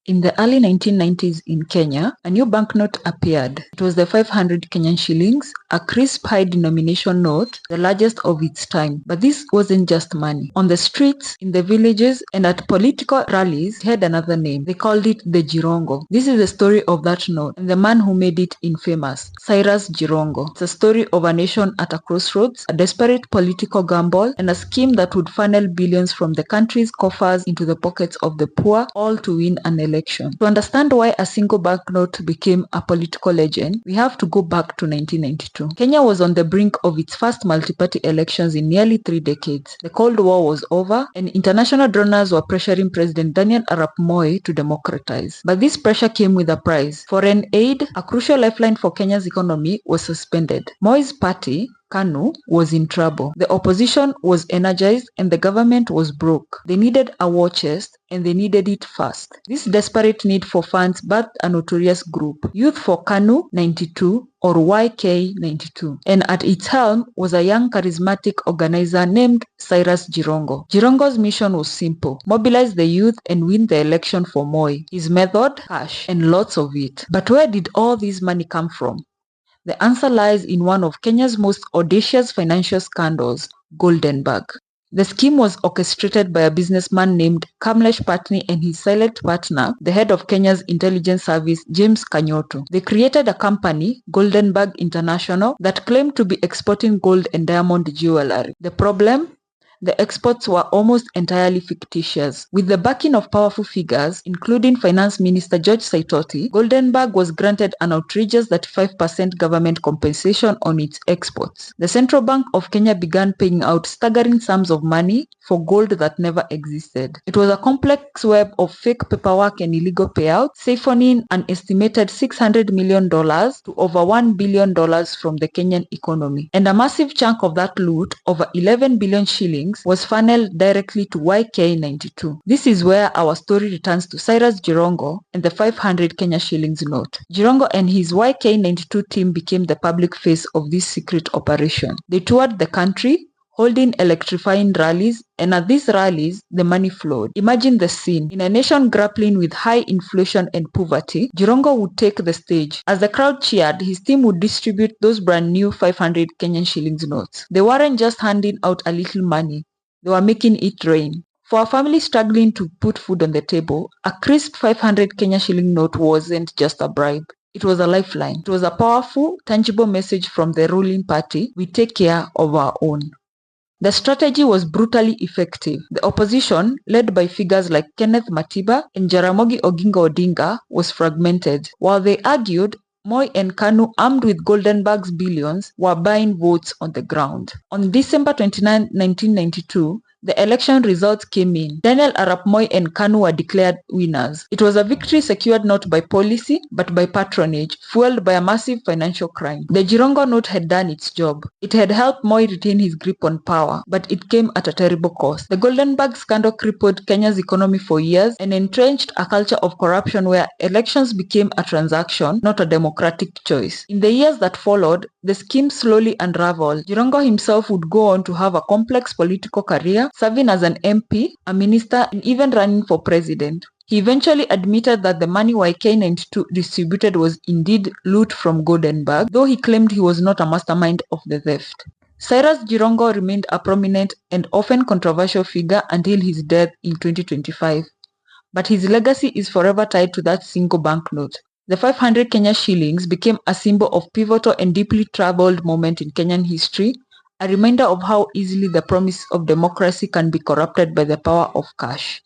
In the early 1990s in Kenya, a new banknote appeared. It was the 500 Kenyan shillings, a crisp high denomination note, the largest of its time. But this wasn't just money. On the streets, in the villages, and at political rallies, it had another name. They called it the Jirongo. This is the story of that note and the man who made it infamous, Cyrus Jirongo. It's a story of a nation at a crossroads, a desperate political gamble, and a scheme that would funnel billions from the country's coffers into the pockets of the poor, all to win an election. To understand why a single banknote became a political legend, we have to go back to 1992. Kenya was on the brink of its first multi-party elections in nearly 3 decades. The Cold War was over, and international donors were pressuring President Daniel Arap Moi to democratize. But this pressure came with a price. Foreign aid, a crucial lifeline for Kenya's economy, was suspended. Moi's party, KANU, was in trouble. The opposition was energized and the government was broke. They needed a war chest and they needed it fast. This desperate need for funds birthed a notorious group, Youth for KANU 92 or YK 92. And at its helm was a young charismatic organizer named Cyrus Jirongo. Jirongo's mission was simple: mobilize the youth and win the election for Moi. His method? Cash, and lots of it. But where did all this money come from? The answer lies in one of Kenya's most audacious financial scandals, Goldenberg. The scheme was orchestrated by a businessman named Kamlesh Patni and his silent partner, the head of Kenya's intelligence service, James Kanyoto. They created a company, Goldenberg International, that claimed to be exporting gold and diamond jewelry. The problem? The exports were almost entirely fictitious. With the backing of powerful figures, including Finance Minister George Saitoti, Goldenberg was granted an outrageous 35% government compensation on its exports. The Central Bank of Kenya began paying out staggering sums of money for gold that never existed. It was a complex web of fake paperwork and illegal payouts, siphoning an estimated $600 million to over $1 billion from the Kenyan economy. And a massive chunk of that loot, over 11 billion shillings, was funneled directly to YK92. This is where our story returns to Cyrus Jirongo and the 500 Kenya shillings note. Jirongo and his YK92 team became the public face of this secret operation. They toured the country, holding electrifying rallies, and at these rallies, the money flowed. Imagine the scene. In a nation grappling with high inflation and poverty, Jirongo would take the stage. As the crowd cheered, his team would distribute those brand new 500 Kenyan shillings notes. They weren't just handing out a little money, they were making it rain. For a family struggling to put food on the table, a crisp 500 Kenya shilling note wasn't just a bribe. It was a lifeline. It was a powerful, tangible message from the ruling party: we take care of our own. The strategy was brutally effective. The opposition, led by figures like Kenneth Matiba and Jaramogi Oginga Odinga, was fragmented. While they argued, Moi and KANU, armed with Goldenberg's billions, were buying votes on the ground. On December 29, 1992, the election results came in. Daniel Arap Moi and KANU were declared winners. It was a victory secured not by policy, but by patronage, fueled by a massive financial crime. The Jirongo note had done its job. It had helped Moi retain his grip on power, but it came at a terrible cost. The Goldenberg scandal crippled Kenya's economy for years and entrenched a culture of corruption where elections became a transaction, not a democratic choice. In the years that followed, the scheme slowly unraveled. Jirongo himself would go on to have a complex political career, serving as an MP, a minister, and even running for president. He eventually admitted that the money YK92 distributed was indeed loot from Goldenberg, though he claimed he was not a mastermind of the theft. Cyrus Jirongo remained a prominent and often controversial figure until his death in 2025. But his legacy is forever tied to that single banknote. The 500 Kenya shillings became a symbol of pivotal and deeply troubled moment in Kenyan history, a reminder of how easily the promise of democracy can be corrupted by the power of cash.